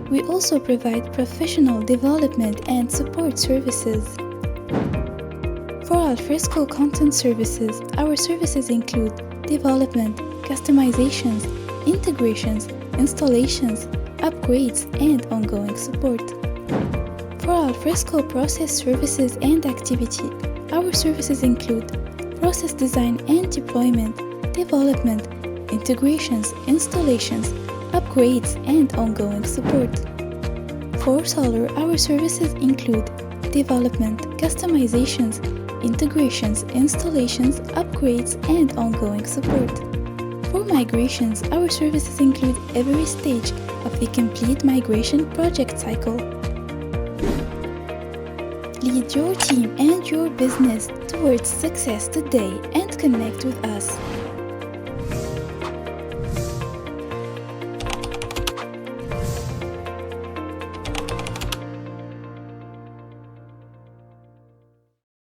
We also provide professional development and support services. For Alfresco Content Services, our services include development, customizations, integrations, installations, upgrades, and ongoing support. For Alfresco Process Services and Activiti, our services include process design and deployment, development, integrations, installations, upgrades, and ongoing support. For Solr, our services include development, customizations, integrations, installations, upgrades, and ongoing support. For migrations, our services include every stage of the complete migration project cycle. Lead your team and your business towards success today and connect with us.